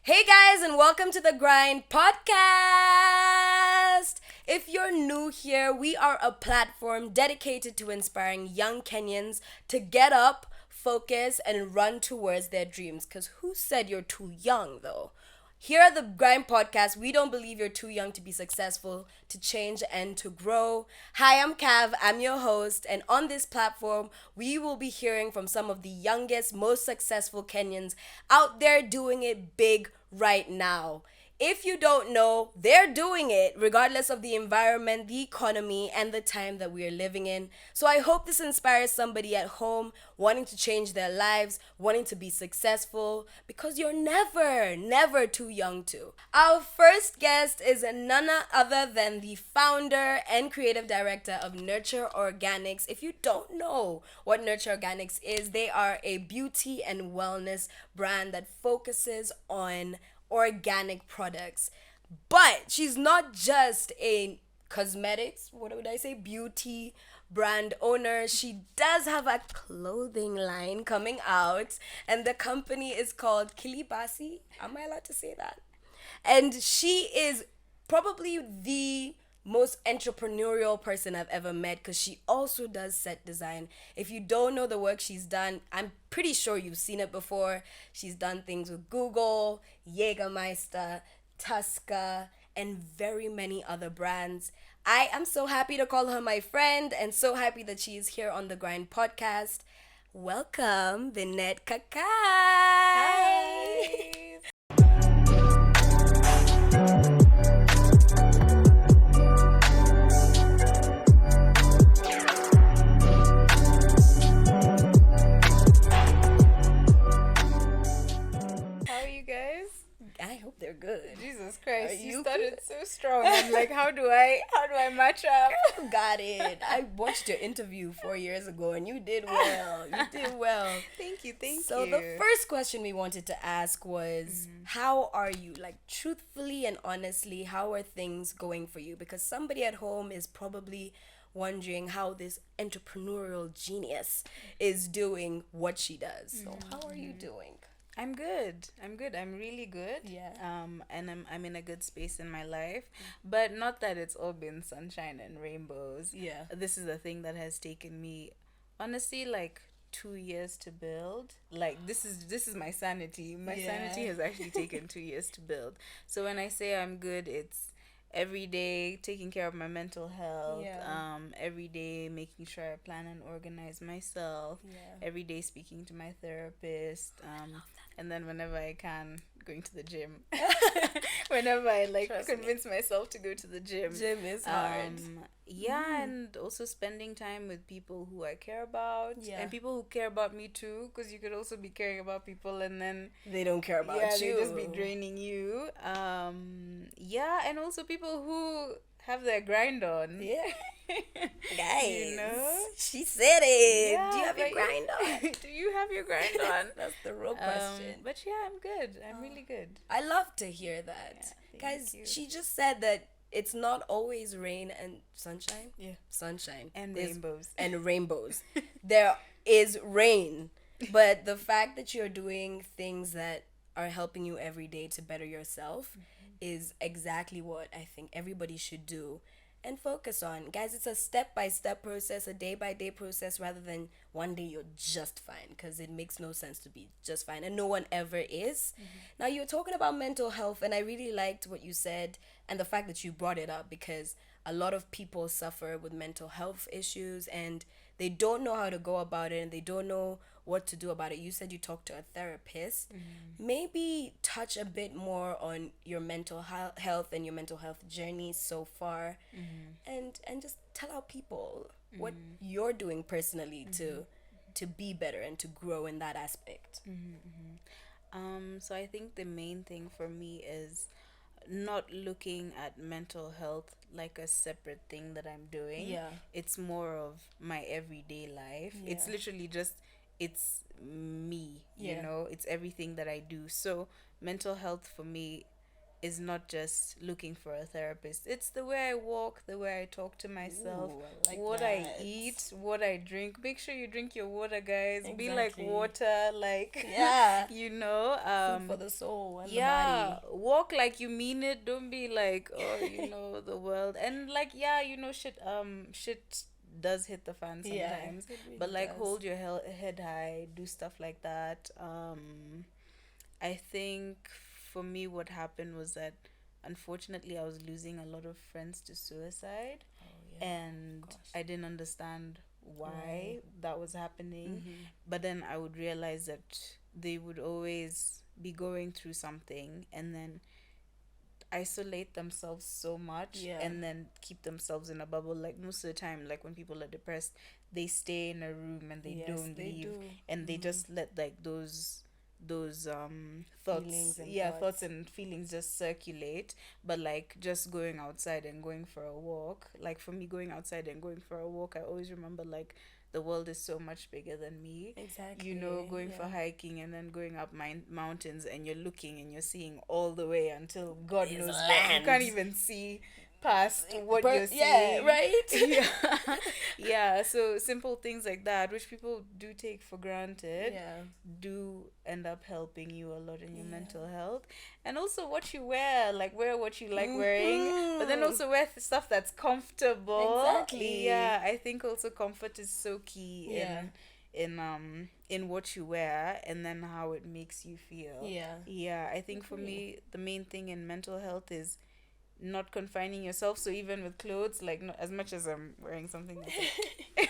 Hey guys, and welcome to the GRND Podcast. If you're new here, we are a platform dedicated to inspiring young Kenyans to get up, focus, and run towards their dreams. Because who said you're too young, though? Here at the GRND Podcast, we don't believe you're too young to be successful, to change, and to grow. Hi, I'm Cav. I'm your host. And on this platform, we will be hearing from some of the youngest, most successful Kenyans out there doing it big right now. If you don't know, they're doing it regardless of the environment, the economy, and the time that we are living in. So I hope this inspires somebody at home wanting to change their lives, wanting to be successful, because you're never too young to. Our first guest is none other than the founder and creative director of Nurture Organics. If you don't know what Nurture Organics is, they are a beauty and wellness brand that focuses on organic products. But she's not just a cosmetics, what would I say, beauty brand owner. She does have a clothing line coming out, and the company is called Kilibasi. Am I allowed to say that? And she is probably the most entrepreneurial person I've ever met, because she also does set design. If you don't know the work she's done, I'm pretty sure you've seen it before. She's done things with Google, Jägermeister, Tusker, and very many other brands. I am so happy to call her my friend and so happy that she is here on the GRND Podcast. Welcome, Vinette Khakai. Hi. How are you guys? I hope they're good. Jesus Christ, Are you you started so strong. I'm like, how do I match up? You got it. I watched your interview 4 years ago and you did well. You did well. Thank you. So the first question we wanted to ask was, how are you? Like, truthfully and honestly, how are things going for you? Because somebody at home is probably wondering how this entrepreneurial genius is doing what she does. So how are you doing? I'm good. I'm really good. Yeah. And I'm in a good space in my life, but not that it's all been sunshine and rainbows. Yeah. This is a thing that has taken me, honestly, like 2 years to build. Like this is my sanity. My sanity has actually taken 2 years to build. So when I say I'm good, it's every day taking care of my mental health. Every day making sure I plan and organize myself. Every day speaking to my therapist. And then whenever I can, going to the gym. Whenever I convince myself to go to the gym. Gym is hard. And also spending time with people who I care about. And people who care about me too, because you could also be caring about people and then They don't care about you. they just be draining you. And also people who have their grind on. Guys, You know? she said it. Do you have your but grind on? Do you have your grind on? That's the real question. But yeah, I'm good. I'm really good. I love to hear that. Thank Guys, you. she just said that it's not always rain and sunshine. Yeah. Sunshine. And There's- rainbows. And rainbows. There is rain. But the fact that you're doing things that are helping you every day to better yourself is exactly what I think everybody should do and focus on. Guys, it's a step-by-step process, a day-by-day process, rather than one day you're just fine, because it makes no sense to be just fine, and no one ever is. Now, you're talking about mental health, and I really liked what you said and the fact that you brought it up, because a lot of people suffer with mental health issues and they don't know how to go about it and they don't know what to do about it. You said you talked to a therapist. Maybe touch a bit more on your mental health and your mental health journey so far, and just tell our people what you're doing personally to be better and to grow in that aspect. So I think the main thing for me is not looking at mental health like a separate thing that I'm doing. Yeah. It's more of my everyday life. Yeah. It's literally just, it's me, Yeah. you know, it's everything that I do. So mental health for me is not just looking for a therapist. It's the way I walk, the way I talk to myself, Ooh, I like what that. I eat, what I drink. Make sure you drink your water, guys. Be like Exactly. water, like Yeah. you know. Food for the soul and Yeah, the body. walk like you mean it. Don't be like, oh, the world. And like, yeah, shit does hit the fan Yeah, sometimes. it really But like, does. hold your head high, do stuff like that. I think for me, what happened was that unfortunately, I was losing a lot of friends to suicide, Oh yeah. and Gosh. I didn't understand why Right. that was happening. Mm-hmm. But then I would realize that they would always be going through something and then isolate themselves so much, Yeah. and then keep themselves in a bubble. Like most of the time, like when people are depressed, they stay in a room and they Yes, don't they leave, do. and they Mhm. just let like those thoughts, Feelings and thoughts thoughts. and feelings just circulate. But like just going outside and going for a walk, like for me, going outside and going for a walk, I always remember like the world is so much bigger than me. Exactly. Going for Yeah. hiking and then going up mountains, and you're looking and you're seeing all the way until God It's knows what. land. You can't even see past what you're seeing. Yeah, right? Yeah. Yeah, so simple things like that, which people do take for granted, Yeah. do end up helping you a lot in your Yeah. mental health. And also what you wear, like wear what you like wearing, but then Mhm. also wear stuff that's comfortable. Exactly. Yeah, I think also comfort is so key Yeah. in what you wear, and then how it makes you feel. Yeah. Yeah, I think for me the main thing in mental health is not confining yourself. So even with clothes, like not as much as I'm wearing something that's like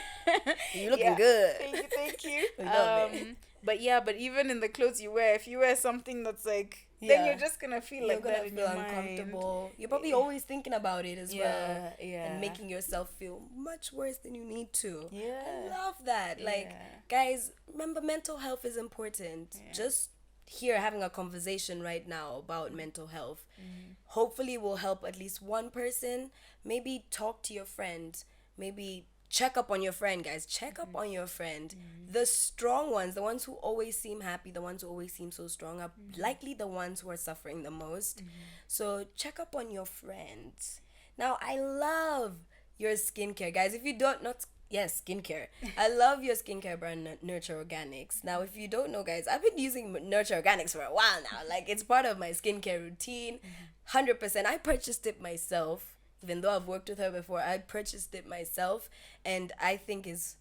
You looking Yeah. good. Thank you. We love it. But even in the clothes you wear, if you wear something that's like, then Yeah. you're just gonna feel You're like gonna that in feel your mind. uncomfortable. You're probably always thinking about it as well. Yeah, yeah. And making yourself feel much worse than you need to. Yeah. I love that. Like, Yeah. guys, remember mental health is important. Yeah. Just here having a conversation right now about mental health. Mm-hmm. Hopefully will help at least one person. Maybe talk to your friend. Maybe check up on your friend, guys. Check up on your friend. The strong ones, the ones who always seem happy, the ones who always seem so strong, are likely the ones who are suffering the most. So check up on your friends. Now, I love your skincare, guys. If you don't not yes, skincare. I love your skincare brand, Nurture Organics. Now, if you don't know, guys, I've been using Nurture Organics for a while now. Like, it's part of my skincare routine. 100%. I purchased it myself. Even though I've worked with her before, I purchased it myself, and I think is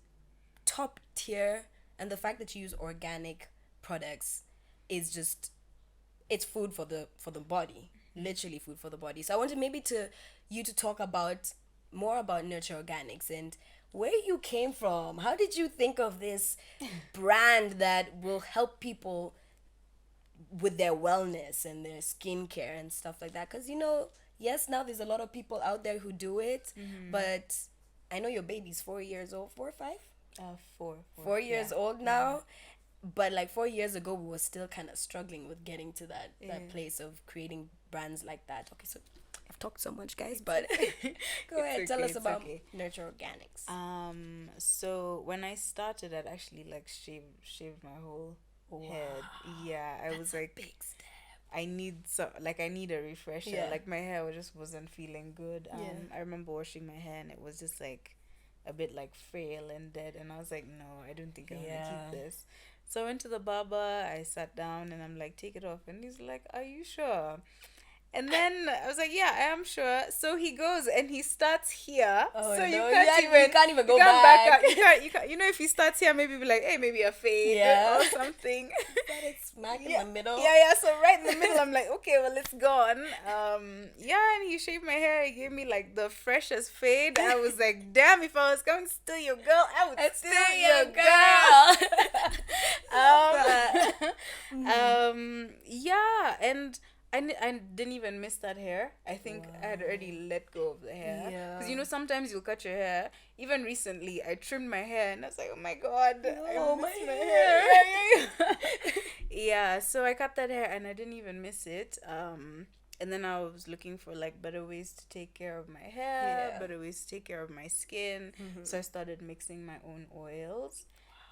top tier. And the fact that you use organic products is just, it's food for the body, literally food for the body. So I wanted maybe to you to talk about more about Nurture Organics and where you came from. How did you think of this brand that will help people with their wellness and their skincare and stuff like that? Because yes, now there's a lot of people out there who do it, but I know your baby's 4 years old, 4 or 5, 4 4 years old now. But like 4 years ago, we were still kind of struggling with getting to that place of creating brands like that. Okay, so I've talked so much, guys, but go ahead, tell us about Nurture Organics. So when I started, I'd actually like shaved my whole head. Yeah, I was like, big step. I need a refresher. Yeah. Like my hair just wasn't feeling good. Yeah. I remember washing my hair and it was just like a bit like frail and dead, and I was like, no, I don't think I want to keep this. So I went to the barber, I sat down and I'm like, take it off, and he's like, are you sure? And then I was like, yeah, I am sure. So he goes and he starts here. Oh, so no, you can't even go you can't back. up. You can't. If he starts here, maybe be like, hey, maybe a fade or something. But it's smack in the middle. Yeah. So right in the middle, I'm like, okay, well, it's gone. And he shaved my hair. He gave me like the freshest fade. I was like, damn, if I was going to steal your girl, I would steal your girl. Yeah, and I didn't even miss that hair. I think I had already let go of the hair. Because sometimes you'll cut your hair. Even recently, I trimmed my hair and I was like, oh my God, I miss my hair. Yeah, so I cut that hair and I didn't even miss it. And then I was looking for like better ways to take care of my hair, better ways to take care of my skin. So I started mixing my own oils.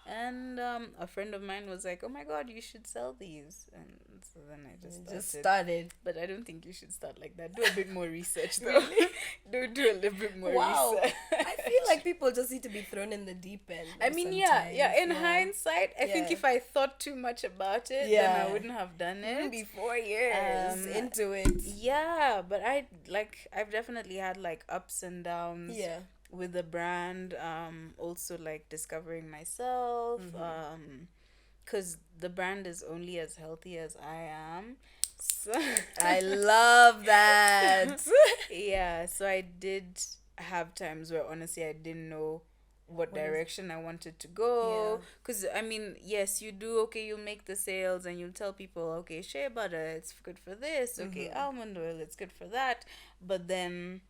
And a friend of mine was like, "Oh my God, you should sell these." And so then I just started. But I don't think you should start like that. Do a bit more research, though. Do a little bit more research. I feel like people just need to be thrown in the deep end. I mean, yeah. In hindsight, I think if I thought too much about it, then I wouldn't have done it. Maybe 4 years into it. Yeah, but I've definitely had like ups and downs. Yeah. With the brand, also like discovering myself, because the brand is only as healthy as I am. So I love that. Yeah, so I did have times where honestly I didn't know what direction I wanted to go. Because I mean, yes, you do, okay, you'll make the sales and you'll tell people, okay, shea butter, it's good for this, okay, almond oil, it's good for that. But then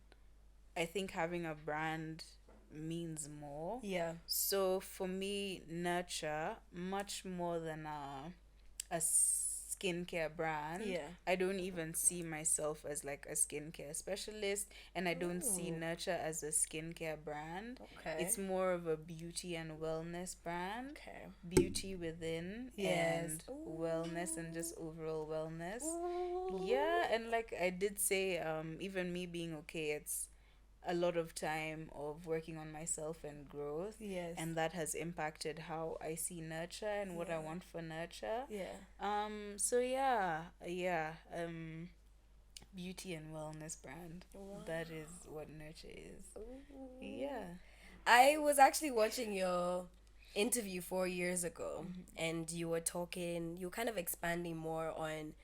I think having a brand means more. Yeah. So for me, nurture much more than a skincare brand. Yeah. I don't even see myself as like a skincare specialist, and I don't see nurture as a skincare brand. Okay. It's more of a beauty and wellness brand. Okay. Beauty within and wellness and just overall wellness. Yeah, and like I did say, even me being okay, it's a lot of time of working on myself and growth. Yes. And that has impacted how I see nurture and what I want for nurture. Yeah. So beauty and wellness brand. Wow. That is what nurture is. Ooh. Yeah. I was actually watching your interview 4 years ago, and you were kind of expanding more on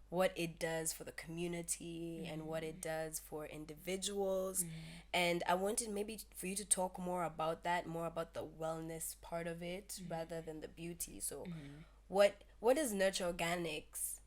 what it does for the community and what it does for individuals. And I wanted maybe for you to talk more about that, more about the wellness part of it rather than the beauty. So what does Nurture Organics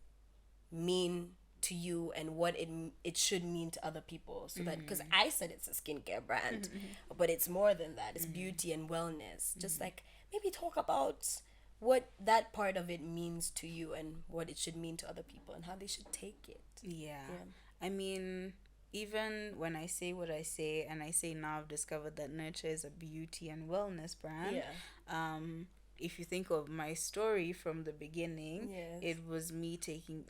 mean to you, and what it should mean to other people? So that, because I said it's a skincare brand, but it's more than that. It's beauty and wellness. Just like maybe talk about what that part of it means to you and what it should mean to other people and how they should take it. Yeah. I mean, even when I say what I say, and I say now I've discovered that Nurture is a beauty and wellness brand. If you think of my story from the beginning, it was me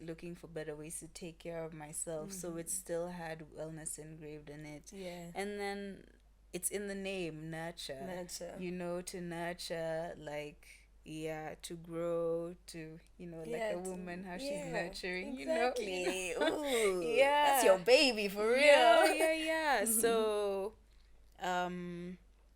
looking for better ways to take care of myself. So it still had wellness engraved in it. And then it's in the name, nurture. You know, to nurture, like, to grow, to, like a woman, how she's nurturing, exactly. you know. Ooh, that's your baby for real. Yeah. So,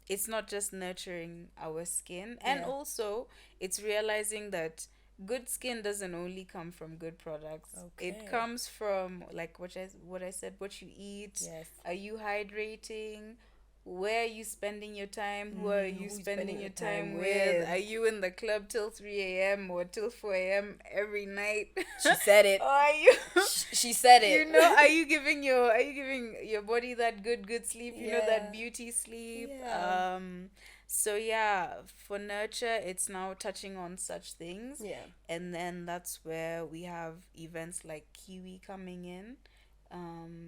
it's not just nurturing our skin, and also it's realizing that good skin doesn't only come from good products. It comes from, like what I said, what you eat. Are you hydrating? Where are you spending your time? Who are you spending your time with? Are you in the club till 3 a.m. or till 4 a.m. every night? She said it. Or are you? She said it. You know, are you giving your body that good sleep? You know, that beauty sleep. So for nurture, it's now touching on such things. And then that's where we have events like Kiwi coming in.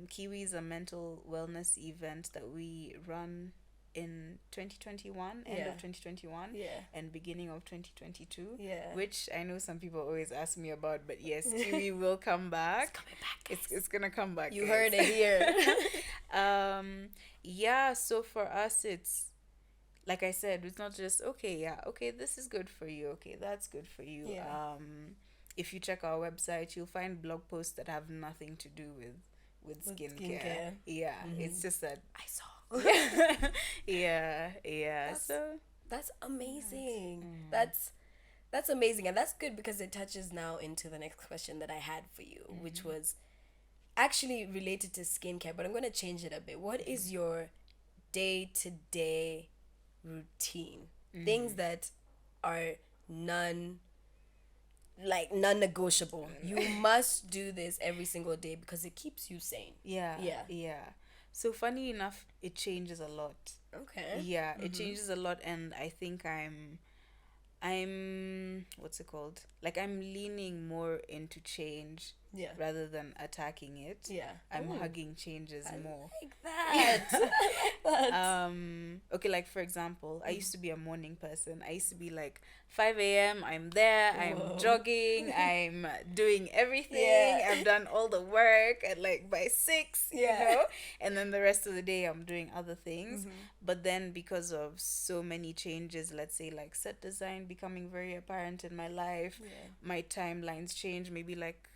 Kiwi is a mental wellness event that we run in 2021, end of 2021, and beginning of 2022, which I know some people always ask me about, but yes, Kiwi will come back. It's coming back, guys. It's gonna come back. You guys. heard it here. So for us, it's like I said, it's not just okay, this is good for you, okay, that's good for you. If you check our website, you'll find blog posts that have nothing to do with skincare. It's just that I saw. That's amazing. That's amazing, and that's good because it touches now into the next question that I had for you, which was actually related to skincare, but I'm going to change it a bit. What is your day-to-day routine? Things that are non-negotiable. You must do this every single day because it keeps you sane. So funny enough, it changes a lot. Okay. It changes a lot, and I think I'm what's it called? Like, I'm leaning more into change rather than attacking it. I'm hugging changes more. Like that. Okay, like for example, I used to be a morning person. I used to be like 5 a.m. I'm there, I'm jogging, I'm doing everything, I've done all the work at like by 6, you know, and then the rest of the day I'm doing other things. But then because of so many changes, let's say like set design becoming very apparent in my life, my timelines change. Maybe like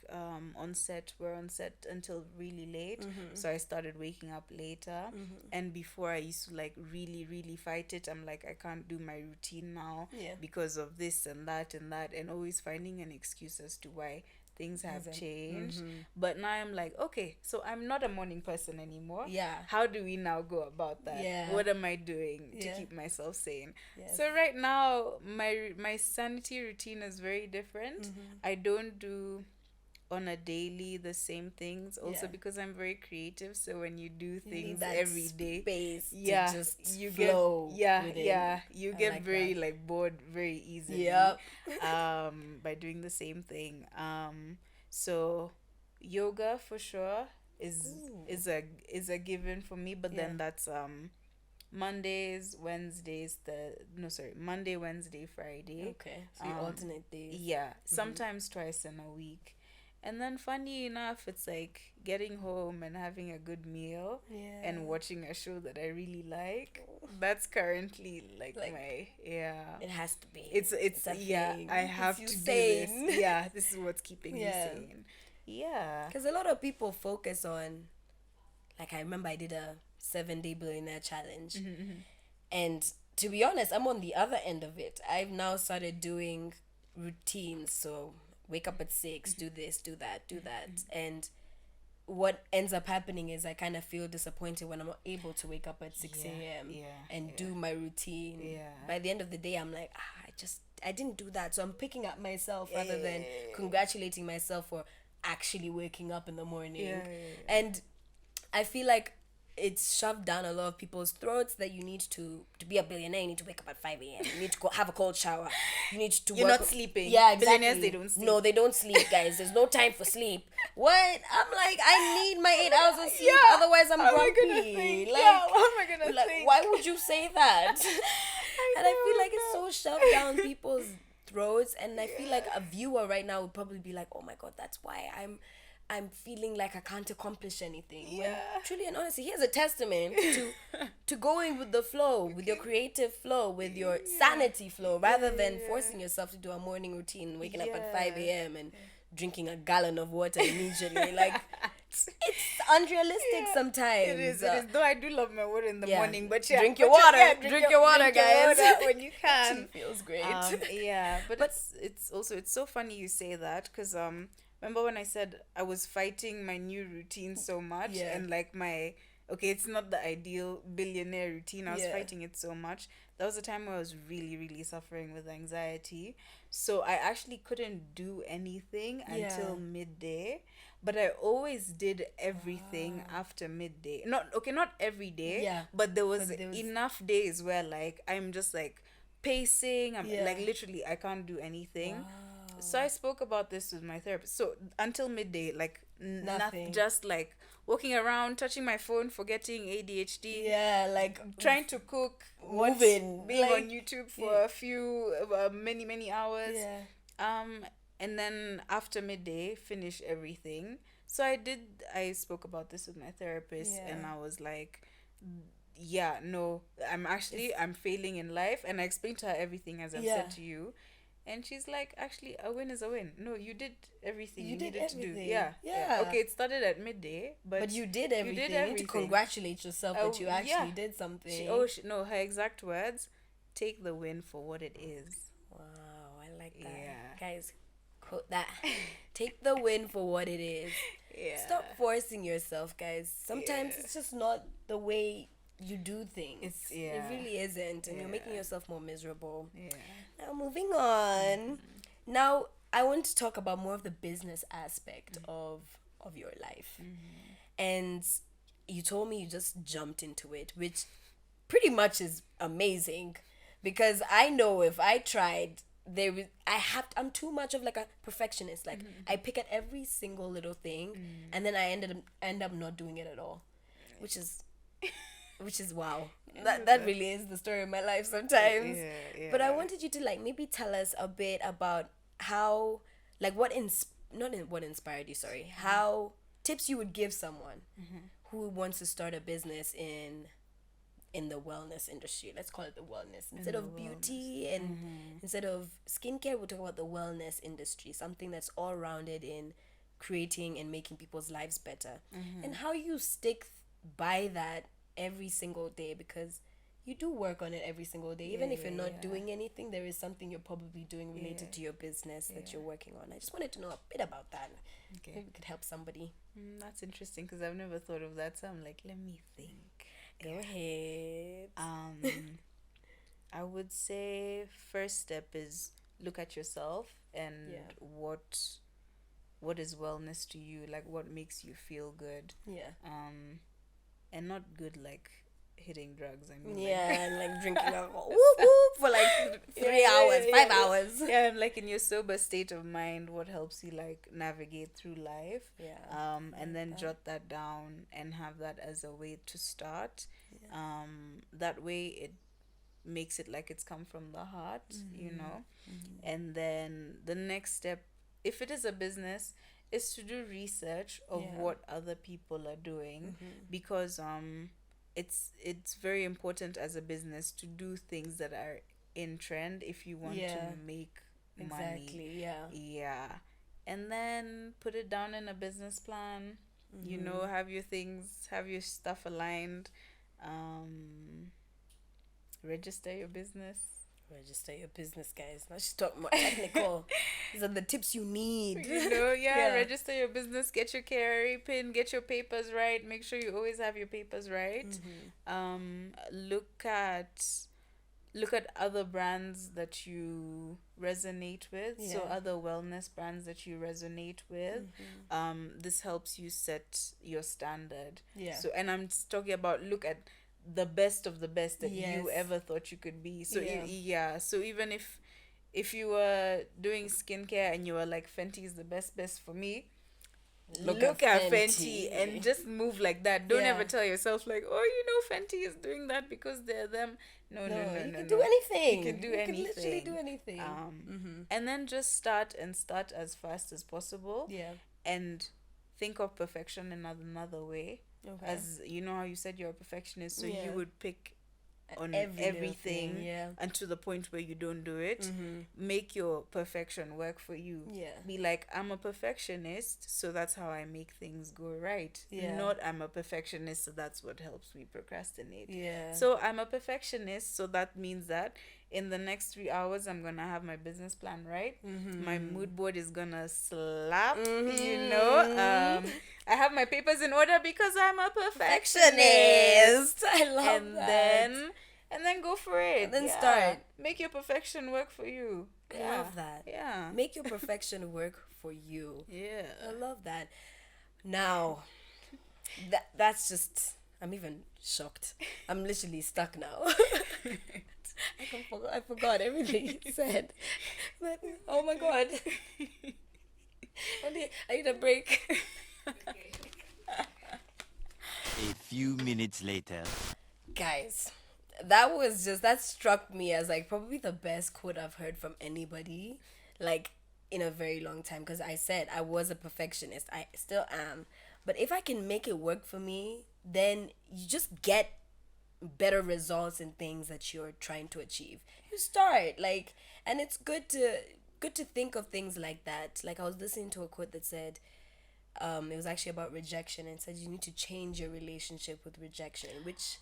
we're on set until really late, so I started waking up later, and before I used to like really fight it. I'm like, I can't do my routine now because of this and that, and always finding an excuse as to why things have changed. But now I'm like, okay, so I'm not a morning person anymore. How do we now go about that? What am I doing to keep myself sane? So right now my sanity routine is very different. I don't do on a daily the same things, also because I'm very creative, so when you do things every day, to just you flow you get like very that. Like bored very easily by doing the same thing. So yoga for sure is a given for me, but then that's Monday, Wednesday, Friday. Okay, so you alternate days. Sometimes twice in a week. And then funny enough, it's like getting home and having a good meal and watching a show that I really like. That's currently like my it has to be. It's I have to do this. This is what's keeping me sane. Because a lot of people focus on, like, I remember I did a 7-day billionaire challenge, and to be honest, I'm on the other end of it. I've now started doing routines, so wake up at 6, do this, do that, and what ends up happening is I kind of feel disappointed when I'm not able to wake up at 6 a.m. and do my routine. By the end of the day, I'm like, I didn't do that. So I'm picking up myself rather than congratulating myself for actually waking up in the morning. And I feel like it's shoved down a lot of people's throats that you need to be a billionaire, you need to wake up at 5 a.m. You need to go have a cold shower. You need to You're not sleeping. Yeah, exactly. Billionaires, they don't sleep. No, they don't sleep, guys. There's no time for sleep. What? I'm like, I need my 8 hours of sleep. Otherwise, I'm grumpy. Why would you say that? And I feel like it's so shoved down people's throats. And I feel like a viewer right now would probably be like, oh my God, that's why I'm feeling like I can't accomplish anything. When truly and honestly, here's a testament to going with the flow, with your creative flow, with your sanity flow, rather than forcing yourself to do a morning routine, waking up at 5 a.m. and drinking a gallon of water immediately. Like, it's unrealistic sometimes. It is. Though I do love my water in the morning, but drink your water. Drink your water, guys. When you can. It feels great. But it's so funny you say that, because remember when I said I was fighting my new routine so much, and like it's not the ideal billionaire routine. I was fighting it so much. That was a time where I was really, really suffering with anxiety. So I actually couldn't do anything until midday. But I always did everything after midday. Not every day, but there was enough days where like I'm just like pacing. I'm like literally I can't do anything. Wow. So I spoke about this with my therapist. So until midday, like nothing, just like walking around, touching my phone, forgetting ADHD. Yeah, like trying to cook, moving, being on YouTube for a few many hours. Yeah. And then after midday, finish everything. So I spoke about this with my therapist, and I was like, no, I'm failing in life, and I explained to her everything as I've said to you. And she's like, actually, a win is a win. No, you did everything you needed to do. Yeah. Okay, it started at midday, but you did everything. You need to congratulate yourself that you actually did something. No, her exact words, take the win for what it is. Wow, I like that. Yeah. Guys, quote that. Take the win for what it is. Yeah. Stop forcing yourself, guys. Sometimes it's just not the way you do things. It really isn't, and you're making yourself more miserable. Now moving on. Now I want to talk about more of the business aspect of your life. And you told me you just jumped into it, which pretty much is amazing, because I know if I tried I'm too much of like a perfectionist. Like I pick at every single little thing, and then I end up not doing it at all, which is wow. That really is the story of my life sometimes. But I wanted you to like maybe tell us a bit about how, like, what inspired you, sorry, how tips you would give someone who wants to start a business in the wellness industry. Let's call it the wellness instead of beauty, and instead of skincare, we'll talk about the wellness industry, something that's all rounded in creating and making people's lives better, and how you stick by that every single day, because you do work on it every single day. Even if you're not doing anything, there is something you're probably doing related to your business that you're working on. I just wanted to know a bit about that. Okay. Maybe we could help somebody. That's interesting because I've never thought of that. So I'm like, let me think. Go ahead. I would say first step is look at yourself and what is wellness to you, like what makes you feel good. And not good like hitting drugs. I mean, and like drinking alcohol whoop, whoop, for like 3 hours, 5 hours. And like in your sober state of mind, what helps you like navigate through life. And then jot that down and have that as a way to start. That way it makes it like it's come from the heart, you know. And then the next step, if it is a business, is to do research of what other people are doing, because it's very important as a business to do things that are in trend if you want to make money. And then put it down in a business plan. You know, have your stuff aligned. Register your business, guys. Now she's talking more technical. These are the tips you need. You know, register your business, get your KRA pin, get your papers right. Make sure you always have your papers right. Look at other brands that you resonate with. So other wellness brands that you resonate with. This helps you set your standard. So, and I'm talking about, look at the best of the best that you ever thought you could be. So so even if you were doing skincare and you were like, Fenty is the best for me, look at Fenty and just move like that. Don't ever tell yourself like, oh, you know, Fenty is doing that because they're them. No. You can do anything. You can do anything. You can literally do anything. And then just start as fast as possible. And think of perfection in another way. As you know how you said you're a perfectionist, so you would pick on everything and to the point where you don't do it. Make your perfection work for you. Be like, I'm a perfectionist, so that's how I make things go right. Not I'm a perfectionist, so that's what helps me procrastinate. So I'm a perfectionist, so that means that in the next 3 hours I'm gonna have my business plan right. My mood board is gonna slap. You know, I have my papers in order because I'm a perfectionist. I love that. And then go for it. And then start. Make your perfection work for you. I love that. Make your perfection work for you. I love that. Now, that's just, I'm even shocked. I'm literally stuck now. I forgot everything you said. But, oh my God. I need a break. A few minutes later. Guys, that struck me as like probably the best quote I've heard from anybody like in a very long time, because I said I was a perfectionist. I still am. But if I can make it work for me, then you just get better results in things that you're trying to achieve. You start like, and it's good to think of things like that. Like I was listening to a quote that said, it was actually about rejection, and it said you need to change your relationship with rejection, which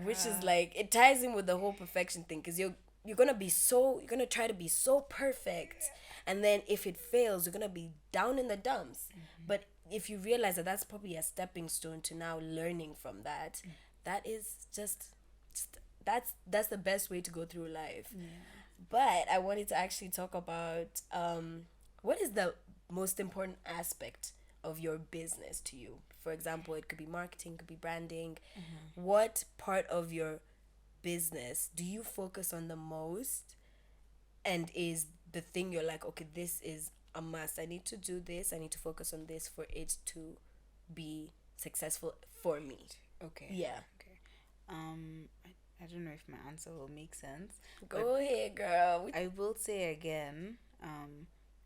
which is like, it ties in with the whole perfection thing, because you're gonna try to be so perfect, and then if it fails, you're gonna be down in the dumps. But if you realize that that's probably a stepping stone to now learning from that, that is just that's the best way to go through life. But I wanted to actually talk about what is the most important aspect of your business to you. For example, it could be marketing, could be branding. What part of your business do you focus on the most, and is the thing you're like, okay, this is a must, I need to do this, I need to focus on this for it to be successful for me? Okay. Yeah. Okay. I don't know if my answer will make sense. Go ahead, girl. I will say again,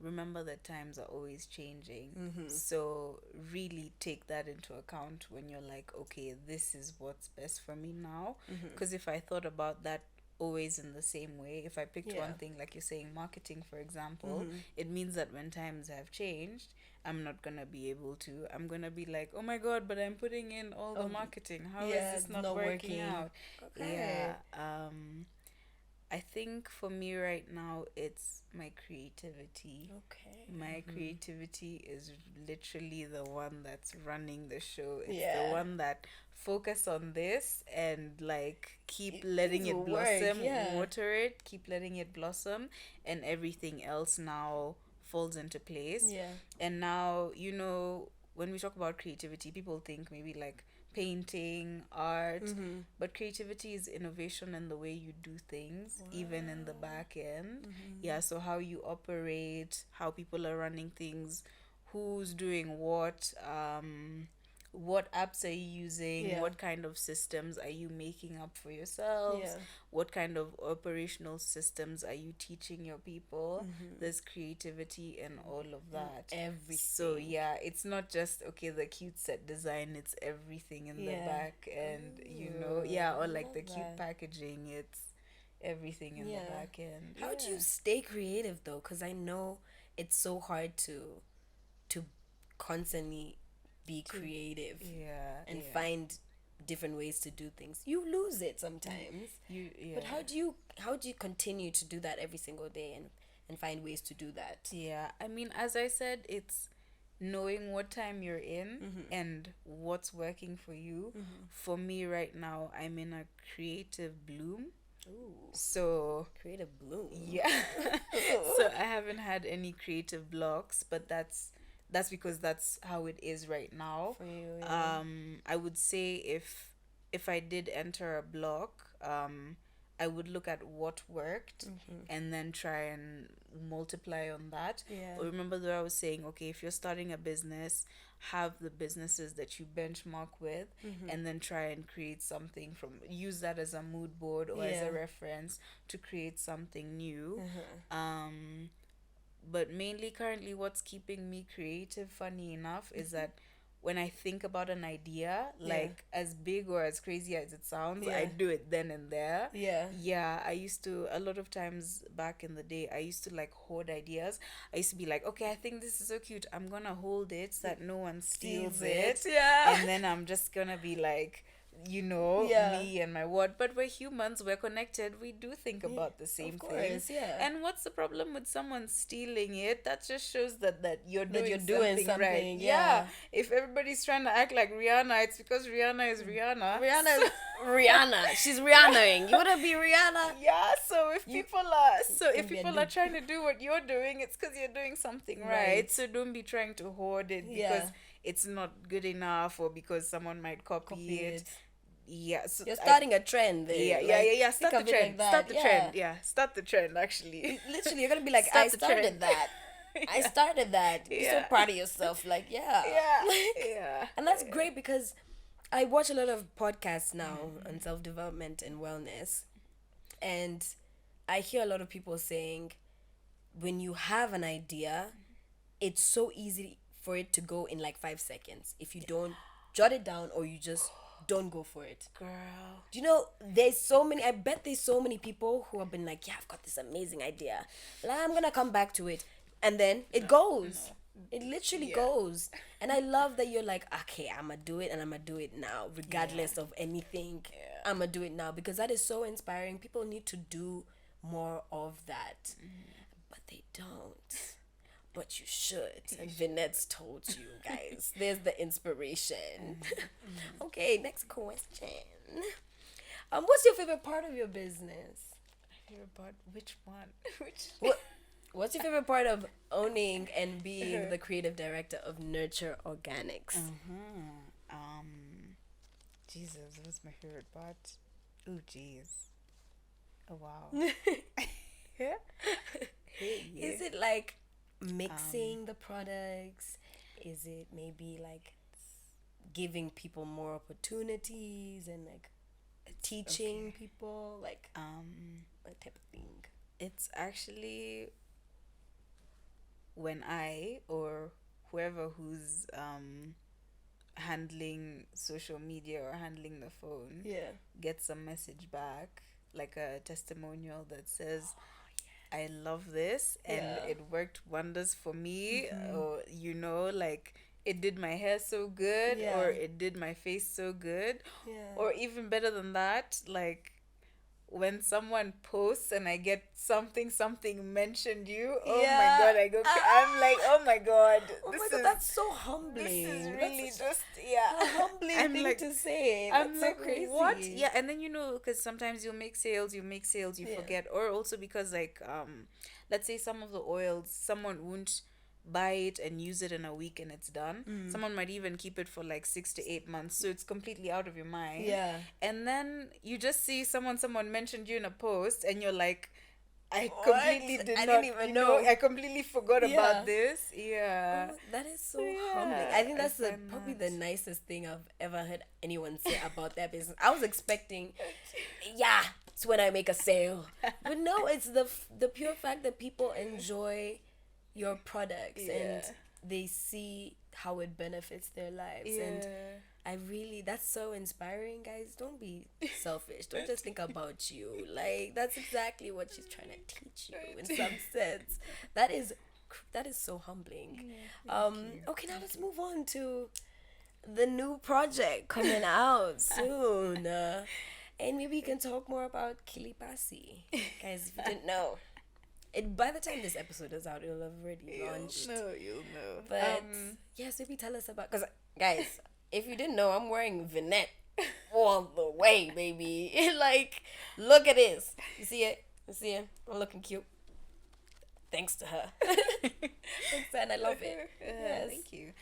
remember that times are always changing. So really take that into account when you're like, okay, this is what's best for me now. Because if I thought about that always in the same way, if I picked one thing, like you're saying, marketing, for example, it means that when times have changed, I'm not gonna be able to. I'm gonna be like, oh my god, but I'm putting in all the marketing. How is this not working out? Okay. Yeah. I think for me right now, it's my creativity. Okay. My creativity is literally the one that's running the show. It's the one that focus on this and like keep letting it blossom, water it, keep letting it blossom, and everything else now falls into place. Yeah. And now, you know, when we talk about creativity, people think maybe like painting, art, but creativity is innovation in the way you do things, even in the back end. Yeah, so how you operate, how people are running things, who's doing what apps are you using, what kind of systems are you making up for yourselves, what kind of operational systems are you teaching your people. There's creativity and all of that, everything. So yeah, it's not just okay the cute set design, it's everything in the back end. You know, or like the cute packaging, it's everything in the back end. How do you stay creative though? Because I know it's so hard to constantly be creative and find different ways to do things. You lose it sometimes. But how do you continue to do that every single day and find ways to do that? Yeah, I mean, as I said, it's knowing what time you're in and what's working for you. For me right now, I'm in a creative bloom. Ooh. So creative bloom. Yeah. So I haven't had any creative blocks, but that's because that's how it is right now. For you, I would say if I did enter a block, I would look at what worked and then try and multiply on that. But remember that I was saying, okay, if you're starting a business, have the businesses that you benchmark with and then try and create something use that as a mood board or as a reference to create something new. But mainly currently what's keeping me creative, funny enough, is that when I think about an idea, like as big or as crazy as it sounds, I do it then and there. Yeah, I used to, a lot of times back in the day, I used to like hoard ideas. I used to be like, okay, I think this is so cute, I'm gonna hold it so that no one steals it. And then I'm just gonna be like, you know, me and my word. But we're humans, we're connected, we do think about the same things. And what's the problem with someone stealing it? That just shows that you're doing something right. If everybody's trying to act like Rihanna, it's because Rihanna is Rihanna. Rihanna. She's Rihannaing. You wanna be Rihanna? Yeah, so if people are trying to do what you're doing, it's because you're doing something right. So don't be trying to hoard it because it's not good enough or because someone might copy it. Yeah, so you're starting a trend there. Yeah. Start the trend. Start the trend. Yeah, start the trend. Actually, literally, you're gonna be like, I started that. I started that. Be so proud of yourself. Like, yeah. And that's great because I watch a lot of podcasts now on self-development and wellness, and I hear a lot of people saying, when you have an idea, it's so easy for it to go in like 5 seconds if you don't jot it down or you just don't go for it. Girl. Do you know, I bet there's so many people who have been like, yeah, I've got this amazing idea, but I'm gonna come back to it, and then it goes. It literally goes. And I love that you're like, okay, I'm gonna do it, and I'm gonna do it now regardless of anything. I'm gonna do it now, because that is so inspiring. People need to do more of that, but they don't. But you should. And Vinette's told you guys. There's the inspiration. Okay, next question. What's your favorite part of your business? My favorite part? Which one? What's your favorite part of owning and being the creative director of Nurture Organics? Jesus, what's my favorite part? Oh, jeez. Oh, wow. Is it like mixing the products? Is it maybe like giving people more opportunities and like teaching people like that type of thing? It's actually when I or whoever who's handling social media or handling the phone gets a message back, like a testimonial that says, I love this and it worked wonders for me, or like it did my hair so good, or it did my face so good, or even better than that, like when someone posts and I get something mentioned you, oh my god, I'm like, oh my god, that's so humbling. This is really a humbling thing to say. I'm That's like, so crazy. what? Yeah, and then because sometimes you make sales, you forget, or also because like let's say some of the oils, someone won't buy it and use it in a week and it's done. Someone might even keep it for like 6 to 8 months, so it's completely out of your mind. And then you just see someone mentioned you in a post and you're like, I completely didn't even know. I completely forgot about this. Oh, that is so humbling. I think that's probably the nicest thing I've ever heard anyone say about their business. I was expecting, it's when I make a sale, but no, it's the pure fact that people enjoy your products and they see how it benefits their lives. And that's so inspiring, guys. Don't be selfish. Don't just think about you. Like, that's exactly what she's trying to teach you in some sense. That is so humbling. Okay, now let's move on to the new project coming out soon. And maybe you can talk more about Kilibasi. Guys, if you didn't know, by the time this episode is out, it'll have already launched. You'll know. But yes, maybe tell us about, because guys, if you didn't know, I'm wearing Vinette all the way, baby. Like, look at this. You see it? I'm looking cute. Thanks to her. Thanks to her, and I love it. Yes. Thank you.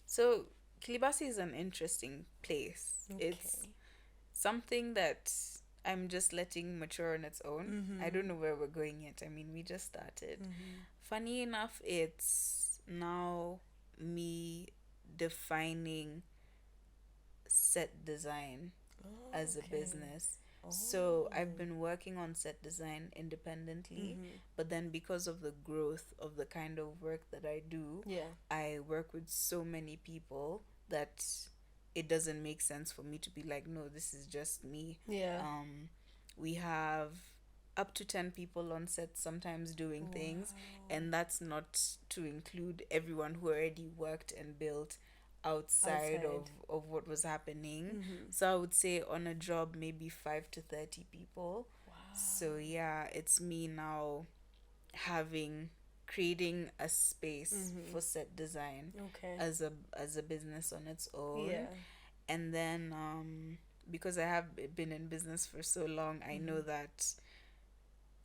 So Kilibasi is an interesting place. Okay. It's something that I'm just letting mature on its own. I don't know where we're going yet. I mean, we just started. Funny enough, it's now me defining set design as a business. So I've been working on set design independently, but then because of the growth of the kind of work that I do, I work with so many people that it doesn't make sense for me to be like, no, this is just me. We have up to 10 people on set sometimes doing things, and that's not to include everyone who already worked and built outside. Of what was happening. So I would say on a job maybe 5 to 30 people. So it's me now creating a space for set design as a business on its own. And then because I have been in business for so long, I know that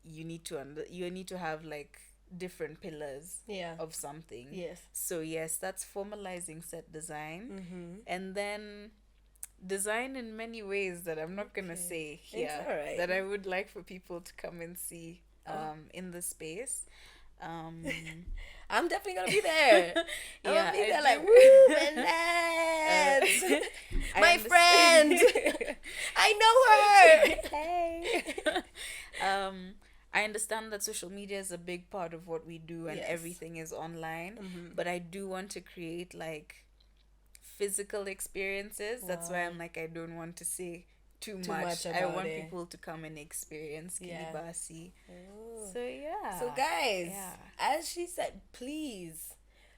you need to have like different pillars of something. So yes, that's formalizing set design, and then design in many ways that I'm not gonna say here, that I would like for people to come and see in the space. I'm definitely gonna be there. I'm gonna be there like, woo, Vinette, my friend. I know her. Hey. I understand that social media is a big part of what we do and everything is online, but I do want to create like physical experiences. That's why I'm like, I don't want to say too much about I want people to come and experience Kilibasi. So guys, as she said, please,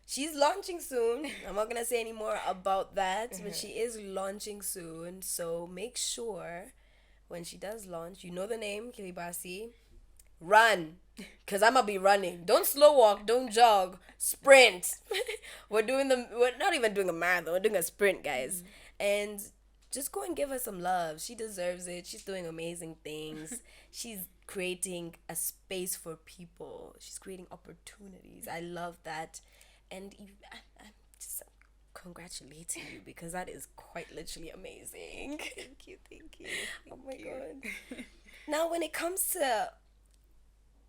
she's launching soon. I'm not gonna say any more about that, but she is launching soon. So make sure when she does launch, you know the name Kilibasi. Run, because I'm gonna be running. Don't slow walk, don't jog, sprint. We're not even doing a marathon, we're doing a sprint, guys. And just go and give her some love. She deserves it. She's doing amazing things. She's creating a space for people. She's creating opportunities. I love that. And congratulating you, because that is quite literally amazing. Thank you. Oh my God. Now, when it comes to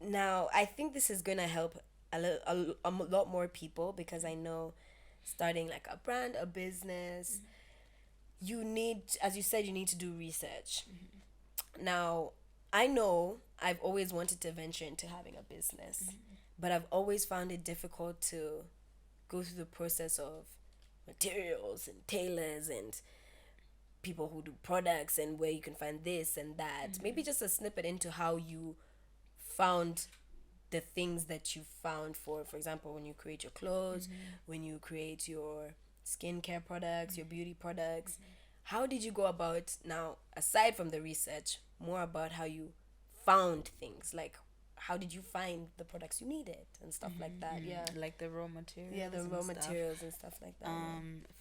I think this is gonna help a lot more people, because I know starting like a brand, a business, you need, as you said, you need to do research. Now, I know I've always wanted to venture into having a business, but I've always found it difficult to go through the process of materials and tailors and people who do products and where you can find this and that. Maybe just a snippet into how you found the things that you found for example, when you create your clothes, when you create your skincare products, your beauty products. How did you go about, now, aside from the research, more about how you found things? Like, how did you find the products you needed and stuff like that? Yeah. Like the raw materials. Yeah, the raw materials and stuff like that.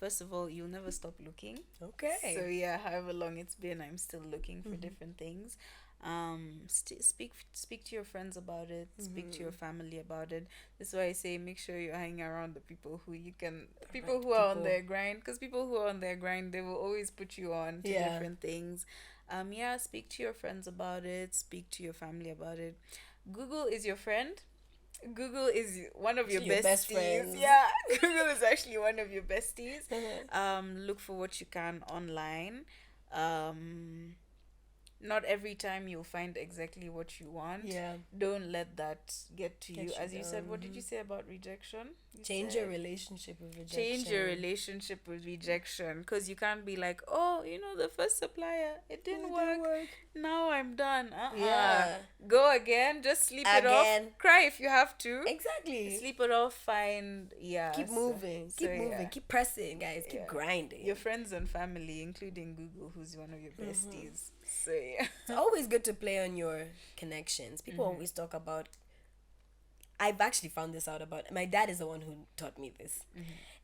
First of all, you'll never stop looking. Okay. So yeah, however long it's been, I'm still looking for different things. Speak to your friends about it. Speak to your family about it. This is why I say make sure you're hanging around the people who you can, people who are on their grind, because people who are on their grind, they will always put you on to different things. Speak to your friends about it. Speak to your family about it. Google is your friend. Google is one of your best friends. Yeah, Google is actually one of your besties. Look for what you can online. Not every time you'll find exactly what you want. Yeah. Don't let that get to you. As you down. said, what did you say about rejection? Change your relationship with rejection. Change your relationship with rejection, because you can't be like, oh, the first supplier, it didn't work. Now I'm done. Yeah. Go again. Just sleep it off. Cry if you have to. Exactly. Sleep it off. Find. Keep moving. Keep moving. Keep pressing, guys. Keep grinding. Your friends and family, including Google, who's one of your besties. So yeah. It's always good to play on your connections. People always talk about. I've actually found this out about, my dad is the one who taught me this.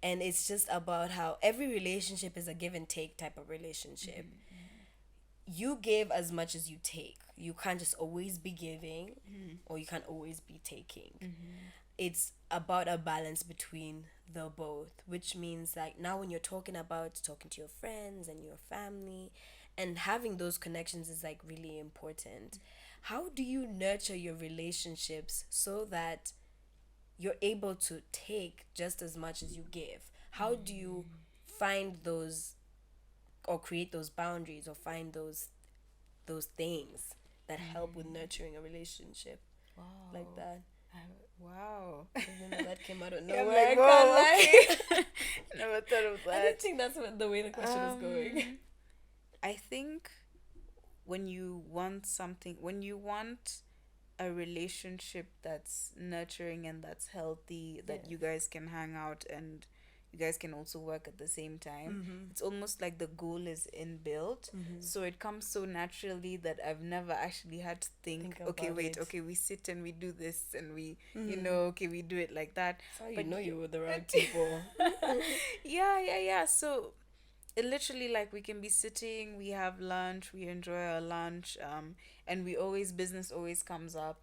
And it's just about how every relationship is a give and take type of relationship. You give as much as you take. You can't just always be giving, or you can't always be taking. It's about a balance between the both, which means like now when you're talking to your friends and your family and having those connections is like really important. How do you nurture your relationships so that you're able to take just as much as you give? How do you find those, or create those boundaries, or find those things that help with nurturing a relationship? Like that. Wow. That came out of Yeah, nowhere. I'm like, never thought of that. I don't think that's the way the question is going. I think when you want a relationship that's nurturing and that's healthy, that you guys can hang out and you guys can also work at the same time, it's almost like the goal is inbuilt. So it comes so naturally that I've never actually had to think okay, wait, we sit and we do this and we we do it like that. So you were the right people. yeah. So it literally, like, we can be sitting, we have lunch, we enjoy our lunch, and business always comes up.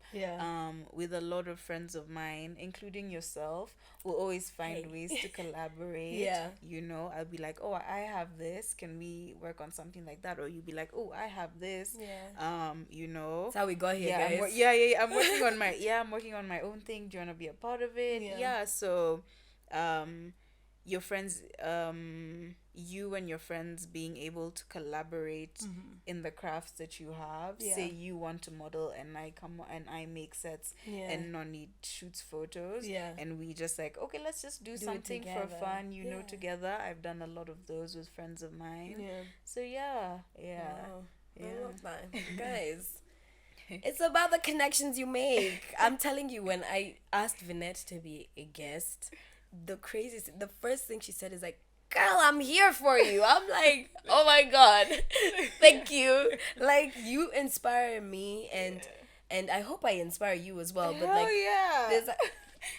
With a lot of friends of mine, including yourself, we'll always find ways to collaborate. I'll be like, oh, I have this, can we work on something like that? Or you'll be like, oh, I have this. That's how we got here, guys. I'm working on my own thing. Do you want to be a part of it? So your friends, you and your friends being able to collaborate in the crafts that you have. Say you want to model and I come and I make sets and Noni shoots photos, and we just like, okay, let's just do something for fun, together. I've done a lot of those with friends of mine. So guys, it's about the connections you make. I'm telling you, when I asked Vinette to be a guest, the first thing she said is like, girl, I'm here for you. I'm like, oh my God, thank you. Like, you inspire me, and I hope I inspire you as well. But Hell like, there's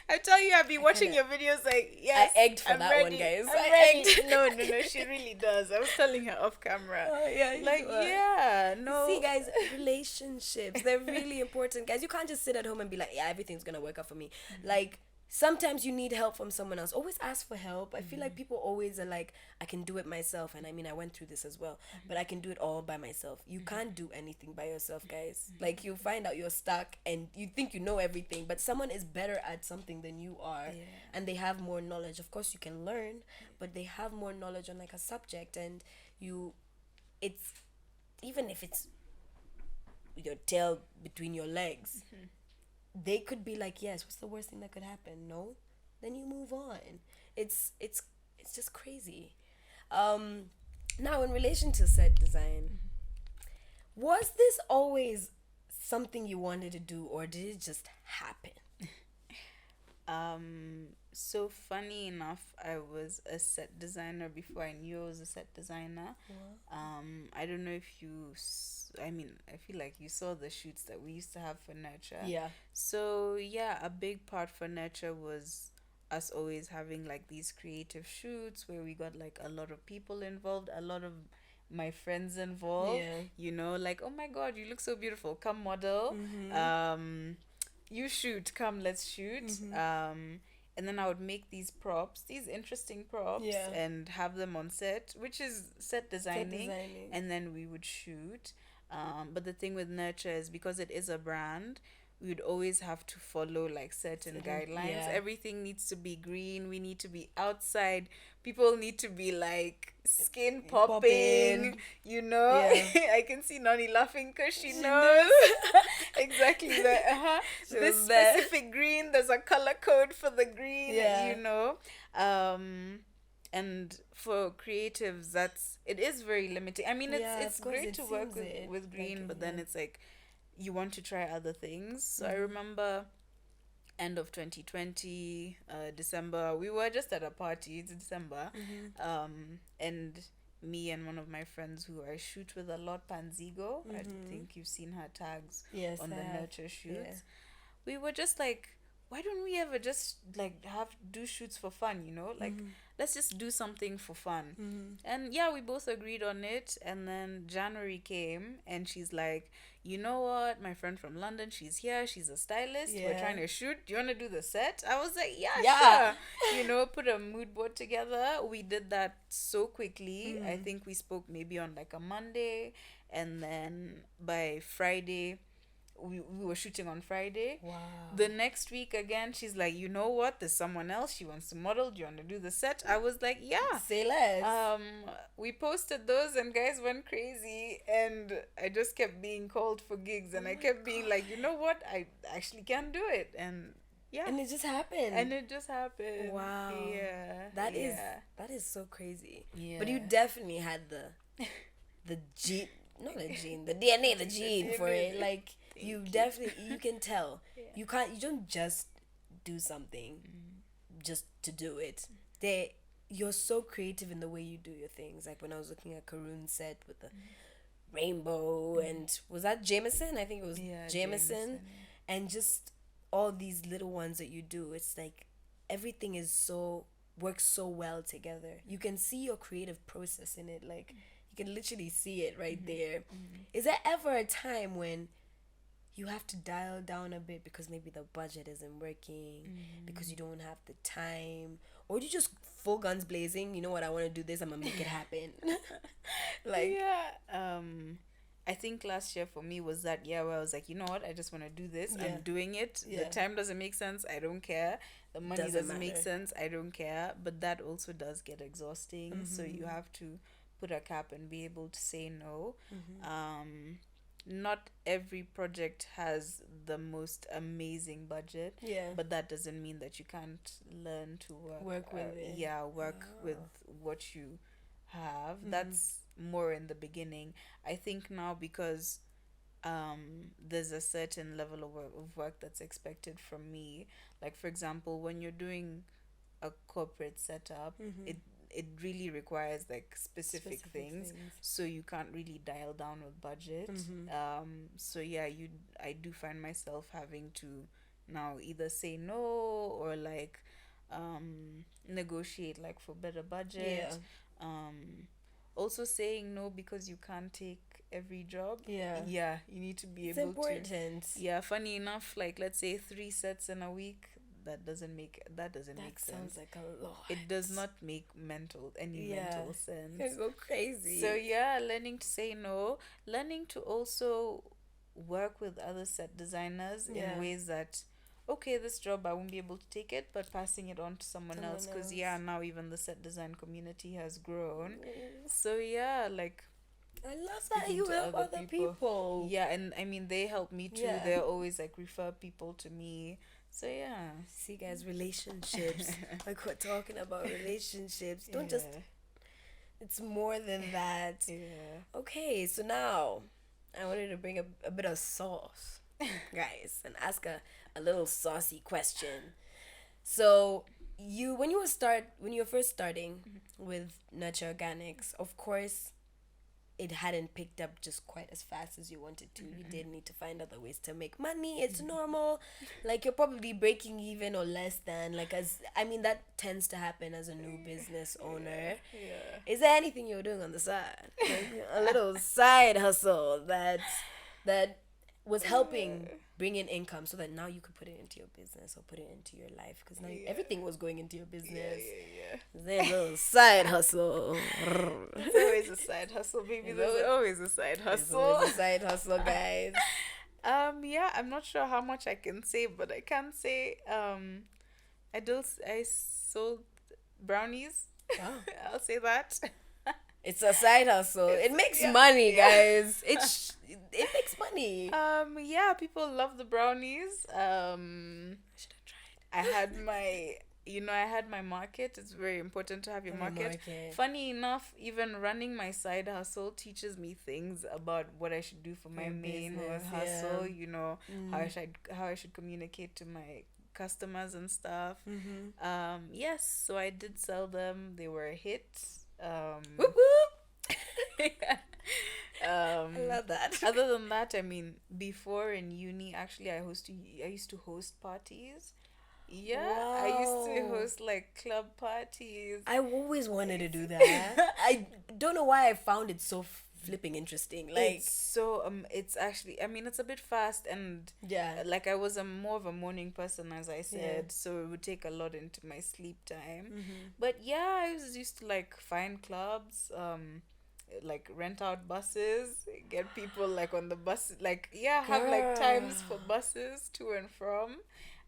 I tell you, I've been watching your videos. Like, yes, I egged for I'm that ready. one, guys. I egged. No, she really does. I was telling her off camera. See, guys, relationships, they're really important, guys. You can't just sit at home and be like, yeah, everything's gonna work out for me. Like, sometimes you need help from someone else. Always ask for help. I feel like people always are like, I can do it myself. And I mean, I went through this as well, but I can do it all by myself. You can't do anything by yourself, guys. Like, you find out you're stuck and you think you know everything, but someone is better at something than you are, and they have more knowledge. Of course, you can learn, but they have more knowledge on like a subject, and it's, even if it's your tail between your legs, they could be like, yes, what's the worst thing that could happen? No, then you move on. It's just crazy. Now, in relation to set design, was this always something you wanted to do, or did it just happen? So funny enough, I was a set designer before I knew I was a set designer. I don't know if I mean, I feel like you saw the shoots that we used to have for Nurture. Yeah. So yeah, a big part for Nurture was us always having like these creative shoots where we got like a lot of people involved, a lot of my friends involved. Yeah. You know, like, oh my god, you look so beautiful, come model. You shoot, come, let's shoot. And then I would make these props, these interesting props, and have them on set, which is set designing. And then we would shoot. But the thing with Nurture is, because it is a brand, we would always have to follow like certain guidelines. Everything needs to be green. We need to be outside. People need to be like skin popping. You know, I can see Nani laughing because she knows exactly that. This specific green. There's a color code for the green. You know, and for creatives, it is very limiting. I mean, it's great to work with green, but then it's like, you want to try other things. So I remember end of 2020, December, we were just at a party. It's December. And me and one of my friends who I shoot with a lot, Panzigo, I think you've seen her tags on the Nurture shoots. We were just like, why don't we ever just like do shoots for fun, you know? Like, let's just do something for fun. And yeah, we both agreed on it. And then January came and she's like, you know what? My friend from London, she's here. She's a stylist. We're trying to shoot. Do you want to do the set? I was like, yeah, sure. You know, put a mood board together. We did that so quickly. I think we spoke maybe on like a Monday. And then by Friday, we were shooting on Friday. Wow. The next week again, she's like, you know what? There's someone else. She wants to model. Do you want to do the set? I was like, yeah. Say less. We posted those and guys went crazy, and I just kept being called for gigs, and I kept being like, you know what? I actually can do it. And yeah. And it just happened. Wow. Yeah. That is so crazy. Yeah. But you definitely had the gene, not the gene, the DNA, the gene for it. Like, you can tell. You don't just do something just to do it. You're so creative in the way you do your things. Like when I was looking at Karun's set with the rainbow, and was that Jameson? I think it was Jameson. And just all these little ones that you do. It's like everything works so well together. You can see your creative process in it. Like, you can literally see it right there. Is there ever a time when you have to dial down a bit because maybe the budget isn't working, because you don't have the time, or you just full guns blazing, you know what, I want to do this, I'm gonna make it happen? I think last year for me was that year where I was like, you know what, I just want to do this. I'm doing it. The time doesn't make sense, I don't care. The money doesn't make sense, I don't care. But that also does get exhausting. So you have to put a cap and be able to say no. Not every project has the most amazing budget, but that doesn't mean that you can't learn to work with it. With what you have. That's more in the beginning. I think now, because there's a certain level of work that's expected from me. Like, for example, when you're doing a corporate setup, it really requires like specific things, so you can't really dial down with budget. So yeah, I do find myself having to now either say no or like negotiate like for better budget. Also saying no because you can't take every job. You need to be able to. It's important. Funny enough, like let's say 3 sets in a week, that doesn't make sense. Sounds like a lot. It does not make mental sense. You go crazy. So yeah, learning to say no, learning to also work with other set designers in ways that, okay, this job I won't be able to take it, but passing it on to someone else, because now even the set design community has grown. So yeah, like, I love that you help other people. Yeah, and I mean, they help me too. They're always like refer people to me. So yeah. See, guys, relationships. Like, we're talking about relationships. Don't just. It's more than that. Yeah. Okay, so now I wanted to bring a bit of sauce, guys, and ask a little saucy question. So when you were first starting with Nurture Organics, of course, it hadn't picked up just quite as fast as you wanted to. You did need to find other ways to make money. It's normal. Like, you're probably breaking even or less than, like, that tends to happen as a new business owner. Yeah. Is there anything you're doing on the side? Like, a little side hustle that was helping bring in income so that now you could put it into your business or put it into your life, because now everything was going into your business. There's a little side hustle. There's always a side hustle, baby. There's always a side hustle. There's always a side hustle, guys. I'm not sure how much I can say, but I can say I sold brownies. Wow. I'll say that. It's a side hustle. It makes money, guys. It makes money. People love the brownies. I should have tried. I had my market. It's very important to have your market. Funny enough, even running my side hustle teaches me things about what I should do for my main hustle. You know, how I should communicate to my customers and stuff. Yes, so I did sell them. They were a hit. Whoop, whoop. I love that. Other than that, I mean, before in uni, actually, I used to host parties. Yeah, wow. I used to host like club parties. I always wanted to do that. I don't know why I found it so flipping interesting. Like, it's so it's actually, I mean, it's a bit fast, and like, I was more of a morning person, as I said, so it would take a lot into my sleep time. But yeah, I was used to like find clubs, like rent out buses, get people like on the bus, like have like times for buses to and from.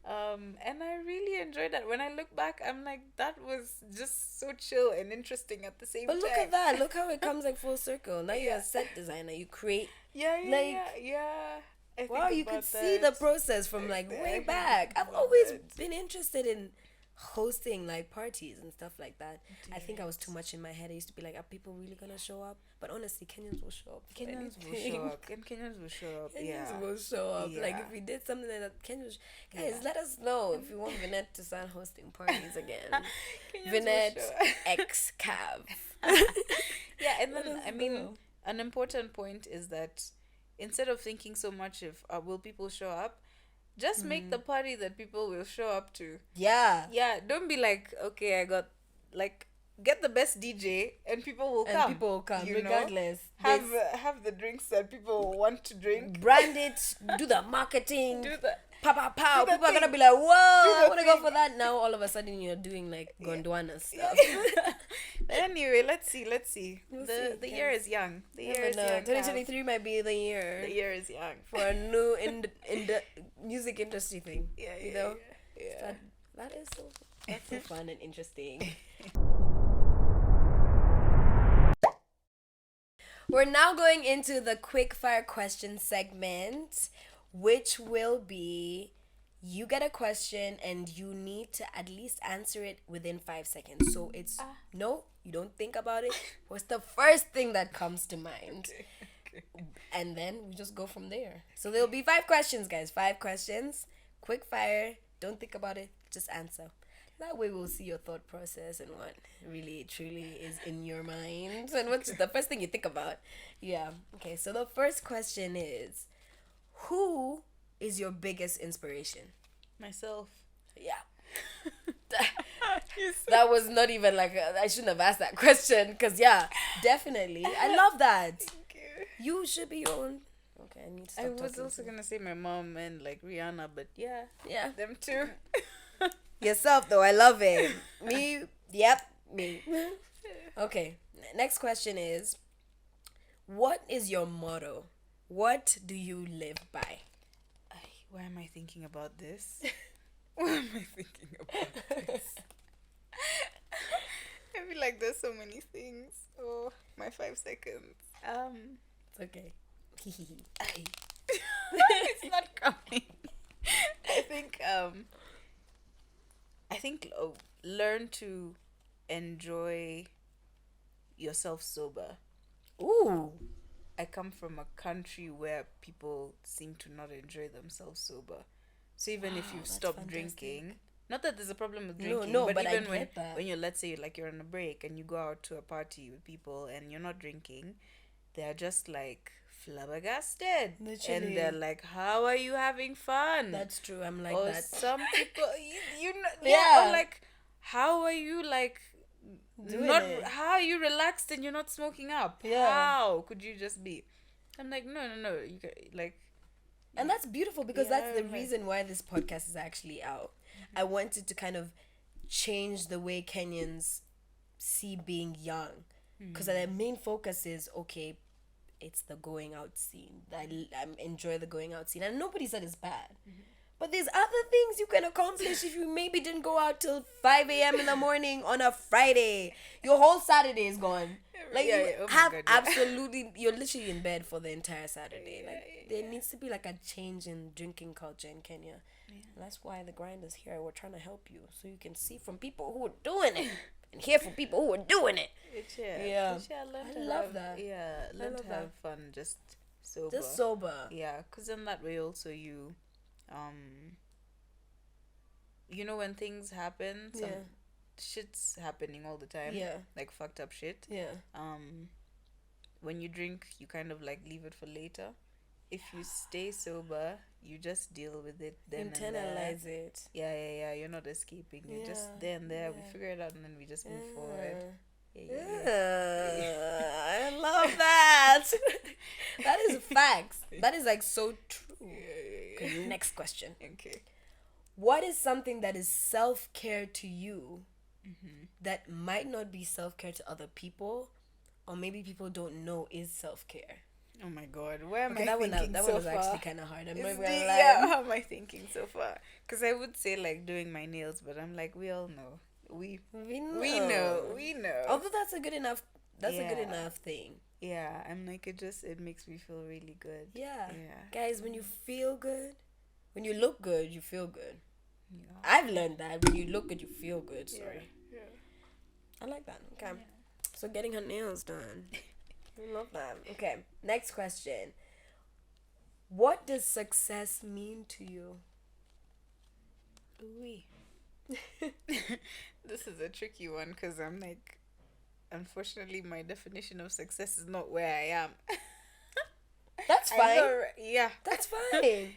And I really enjoyed that. When I look back, I'm like, that was just so chill and interesting at the same time. But look at that. Look how it comes like full circle. Now you're a set designer. You create. Wow, you could see the process from like way back. I've always been interested in hosting like parties and stuff like that. I think I was too much in my head. I used to be like, are people really gonna show up? But honestly, Kenyans will show up. Kenyans will show up. Kenyans will show up. Kenyans will show up. Like, if we did something like that, Kenyans, guys, let us know if you want Vinette to start hosting parties again. Vinette X Cav. And then I mean, an important point is that instead of thinking so much of will people show up, just make the party that people will show up to. Yeah, don't be like, okay, I got, like, get the best DJ and people will come. People will come, regardless. Have the drinks that people want to drink. Brand it, do the marketing. Do the pow. People are going to be like, whoa, I want to go for that. Now, all of a sudden, you're doing, like, Gondwana stuff. Anyway, let's see. The year is young. The year is young. 2023 might be the year. The year is young. For a new in the music industry thing. You know? That is so fun and interesting. We're now going into the quick fire question segment, which will be, you get a question and you need to at least answer it within 5 seconds. So it's no, you don't think about it. What's the first thing that comes to mind? Okay. And then we just go from there. So there'll be 5 questions, guys. 5 questions. Quick fire. Don't think about it. Just answer. That way we'll see your thought process and what really, truly is in your mind. And what's the first thing you think about? Yeah. Okay, so the first question is, who is your biggest inspiration? Myself. Yeah. That was not even like, I shouldn't have asked that question. Because, definitely. I love that. Thank you. You should be your own. Okay, I need to stop I was also going to say my mom and like Rihanna, but yeah, them too. Yourself, though. I love it. Me, yep, me. Okay. Next question is, what is your motto? What do you live by? Why am I thinking about this? Why am I thinking about this? I feel like there's so many things. Oh, my 5 seconds. It's okay. It's not coming. I think learn to enjoy yourself sober. Ooh. I come from a country where people seem to not enjoy themselves sober. So even if you've stopped fantastic. drinking, not that there's a problem with drinking, No, but but I even get that. when you're, let's say, like you're on a break and you go out to a party with people and you're not drinking, they're just like flabbergasted. Literally. And they're like, how are you having fun? That's true. I'm like or that. some people, you know, Yeah. or like, how are you like, Doing not it. how are you relaxed and you're not smoking up? Yeah. How could you just be? I'm like, no, you like, And that's beautiful because Yeah, that's the like- reason why this podcast is actually out. I wanted to kind of change the way Kenyans see being young. Because the main focus is, okay, it's the going out scene. I enjoy the going out scene. And nobody said it's bad. But there's other things you can accomplish if you maybe didn't go out till 5 a.m. in the morning on a Friday. Your whole Saturday is gone. Like, Yeah, you yeah, oh my have God, yeah. absolutely, you're literally in bed for the entire Saturday. Like, there needs to be like a change in drinking culture in Kenya. And that's why the grind is here. We're trying to help you so you can see from people who are doing it and hear from people who are doing it. Yeah. I love that. Yeah, learn love to that. have fun, just sober. Just sober. Yeah, because in that way also you, you know, when things happen, some Yeah. shit's happening all the time. Yeah. Like fucked up shit. Yeah. When you drink, you kind of like leave it for later. If you stay sober, you just deal with it then and there. Internalize it. Yeah. You're not escaping. You're just Yeah, there and there. We yeah. figure it out and then we just move forward. I love that. That is facts. That is like so true. Okay, next question. Okay. What is something that is self-care to you that might not be self-care to other people, or maybe people don't know is self-care? Oh my God, where am Okay, I that thinking one so was far? actually kind of hard. I'm not It's gonna deep, lie. yeah, how am I thinking so far? Because I would say like doing my nails, but I'm like, we all know. We know. Although that's a good enough Yeah. thing. Yeah, I'm like, it makes me feel really good. Yeah. Yeah. Guys, when you feel good, when you look good, you feel good. Yeah. I've learned that when you look good, you feel good. Sorry. Yeah. I like that. Okay. So getting her nails done. I love that. Okay. Next question. What does success mean to you? Ooh-wee. This is a tricky one because I'm like, unfortunately, my definition of success is not where I am. That's I fine. know, yeah. That's fine.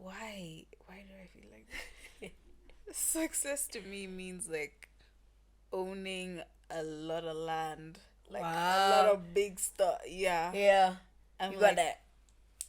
Why do I feel like that? Success to me means like owning a lot of land, like a lot Wow. of big stuff. Yeah, Yeah. I'm You like, got that.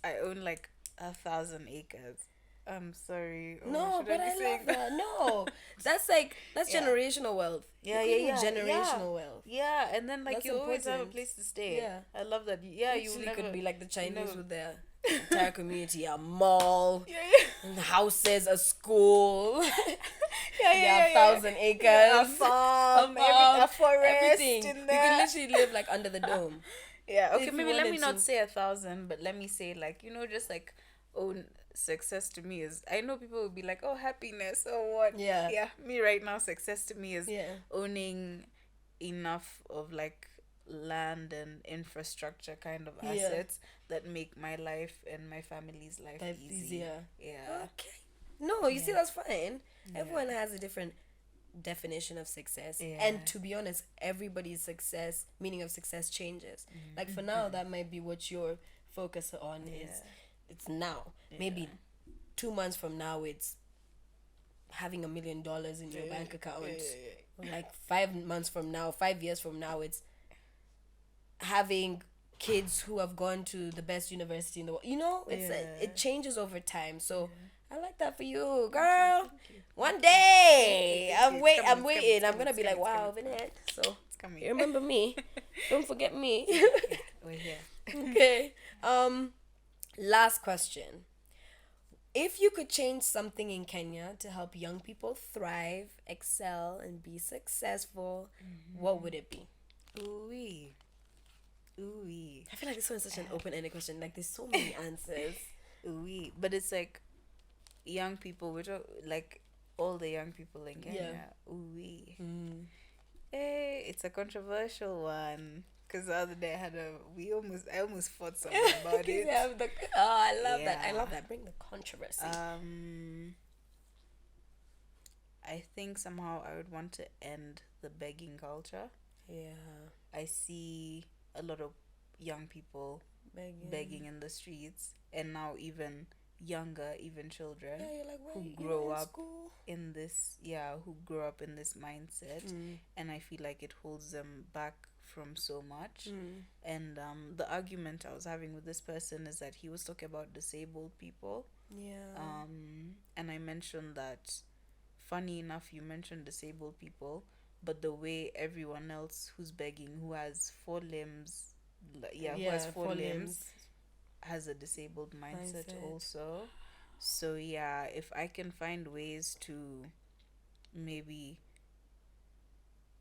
I own like 1,000 acres. I'm sorry. No, should but be I saying love that. No. That's Yeah. generational wealth. Yeah, You yeah, can do yeah. Generational wealth. Yeah, and then like That's you always have a important. place to stay. Yeah. I love that. Yeah, you Literally never could be like the Chinese never- with their entire community, a mall, yeah. houses, a school, Yeah, 1,000 acres, Yeah, a farm, a forest everything. in You there. can literally live like under the dome. Yeah, okay, if you maybe let me wanted not to. say 1,000, but let me say like, you know, just like own success to me is, I know people will be like, oh, happiness or what. Yeah. Yeah, me right now, success to me is Yeah. owning enough of like land and infrastructure kind of Yeah. assets that make my life and my family's life Life easy. easier. Yeah. Okay. No, you see, Yeah. that's fine. Everyone has a different definition of success. Yeah. And to be honest, everybody's success, meaning of success changes. Like for now, that might be what you're focused on is Yeah. it's now. Maybe 2 months from now, it's having $1 million in your bank account. Or like 5 months from now, 5 years from now, it's having kids who have gone to the best university in the world. You know, it's Yeah. it changes over time. So I like that for you, girl. One day, I'm waiting. I'm gonna be like, wow, Vinette. So It's coming. you remember me? Don't forget me. We're here. Okay. Last question. If you could change something in Kenya to help young people thrive, excel, and be successful, what would it be? Ooh-wee. Ooh-wee. I feel like this one is such an open-ended question. Like, there's so many answers. Ooh-wee. But it's like young people, like all the young people in Kenya. Yeah. Ooh-wee. Hey, it's a controversial one. Because the other day I almost fought someone about it. I love that. I Yeah. love that. Bring the controversy. I think somehow I would want to end the begging culture. Yeah. I see a lot of young people begging in the streets, and now even younger, even children Yeah, you're like, who wait, grow you're in up school? in this, who grow up in this mindset, and I feel like it holds them back from so much. And the argument I was having with this person is that he was talking about disabled people. Yeah. And I mentioned that, funny enough, you mentioned disabled people, but the way everyone else who's begging, who has four limbs, who has four limbs, has a disabled mindset also. So yeah, if I can find ways to maybe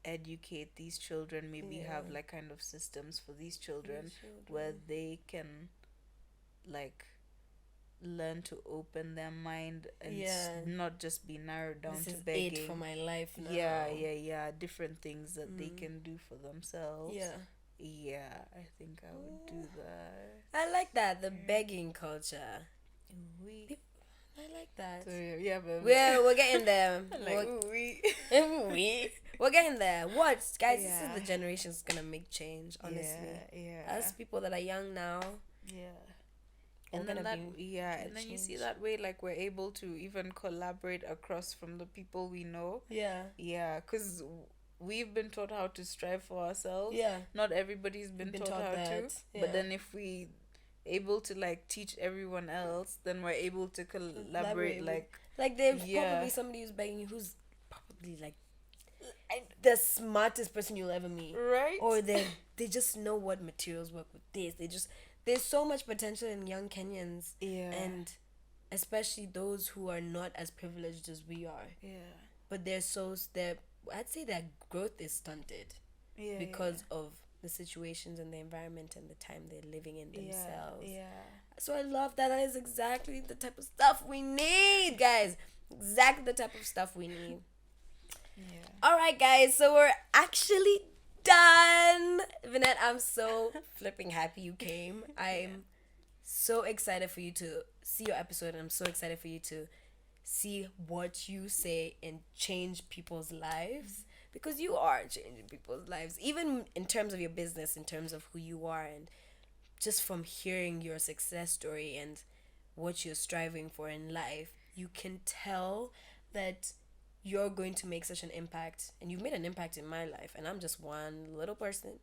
educate these children, maybe have like kind of systems for these children where they can like learn to open their mind and not just be narrowed down This to is begging. it for my life now. Yeah, different things that they can do for themselves. Yeah. I think I would do that. I like that, the begging culture. We I like that. so yeah, but We're getting there. we We're getting there. What, guys? This is the generation's gonna make change. Honestly, yeah, us people that are young now. And then and then you see change. that way, like we're able to even collaborate across from the people we know. Yeah, because we've been taught how to strive for ourselves. Not everybody's been taught how to. But then if we able to like teach everyone else, then we're able to collaborate. Like there's probably somebody who's begging you who's probably like the smartest person you'll ever meet, right? Or they just know what materials work with this. There's so much potential in young Kenyans, and especially those who are not as privileged as we are. But I'd say their growth is stunted because of the situations and the environment and the time they're living in themselves. So I love that. That is exactly the type of stuff we need, guys. Exactly the type of stuff we need. All right, guys. So we're actually done. Vinette, I'm so flipping happy you came. I'm so excited for you to see your episode, and I'm so excited for you to see what you say and change people's lives, because you are changing people's lives, even in terms of your business, in terms of who you are, and just from hearing your success story and what you're striving for in life, you can tell that you're going to make such an impact, and you've made an impact in my life, and I'm just one little person.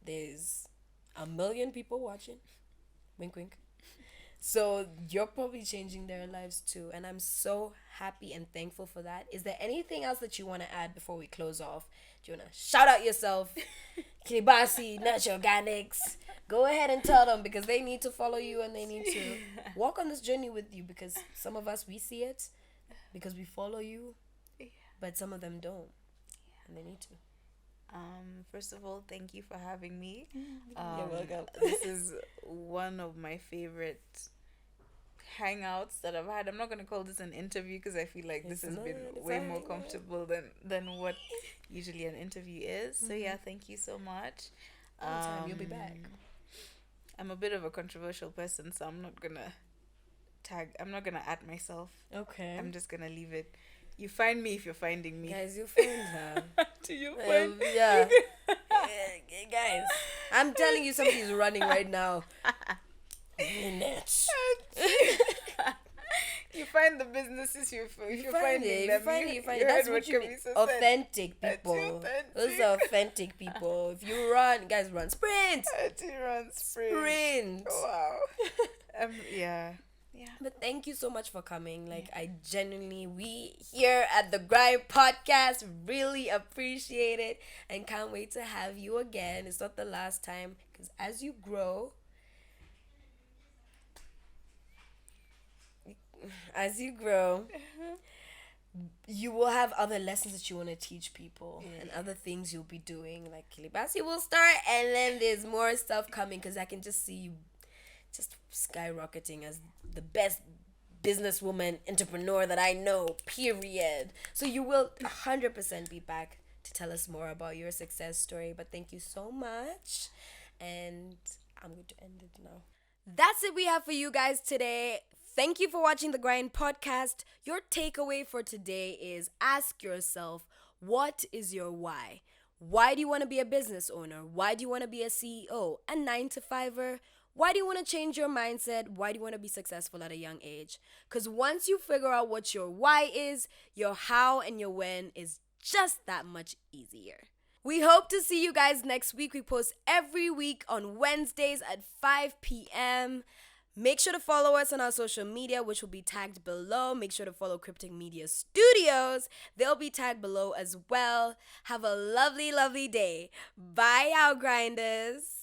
There's a million people watching, wink wink, so you're probably changing their lives too, and I'm so happy and thankful for that. Is there anything else that you want to add before we close off? Do you want to shout out yourself? Kiribati, Natural Organics. Go ahead and tell them, because they need to follow you and they need to walk on this journey with you, because some of us, we see it because we follow you, but some of them don't, and they need to. First of all, thank you for having me. You're welcome. This is one of my favorite hangouts that I've had. I'm not gonna call this an interview because I feel like this has been way more comfortable than what usually an interview is. So yeah, thank you so much. Anytime, you'll be back. I'm a bit of a controversial person, so I'm not gonna at myself. Okay. I'm just gonna leave it. You find me if you're finding me. Guys, you find her. Do you find? Yeah. Guys, I'm telling you, somebody's running right now. Vinette. You find the businesses if you're finding them. You find it. That's what you mean. Authentic people. Those are authentic people. If you run, guys, run. Sprint. Sprint. Sprint. Wow. Yeah. Yeah. But thank you so much for coming. Like, I genuinely, we here at the GRND Podcast really appreciate it and can't wait to have you again. It's not the last time because as you grow, you will have other lessons that you want to teach people and other things you'll be doing. Like Kilibasi will start, and then there's more stuff coming because I can just see you just skyrocketing as the best businesswoman entrepreneur that I know, period. So you will 100% be back to tell us more about your success story. But thank you so much, and I'm going to end it now. That's it we have for you guys today. Thank you for watching the GRND Podcast. Your takeaway for today is ask yourself, what is your why? Why do you want to be a business owner? Why do you want to be a CEO, a 9-to-5er? Why do you want to change your mindset? Why do you want to be successful at a young age? Because once you figure out what your why is, your how and your when is just that much easier. We hope to see you guys next week. We post every week on Wednesdays at 5 p.m. Make sure to follow us on our social media, which will be tagged below. Make sure to follow Cryptic Media Studios. They'll be tagged below as well. Have a lovely, lovely day. Bye, our grinders.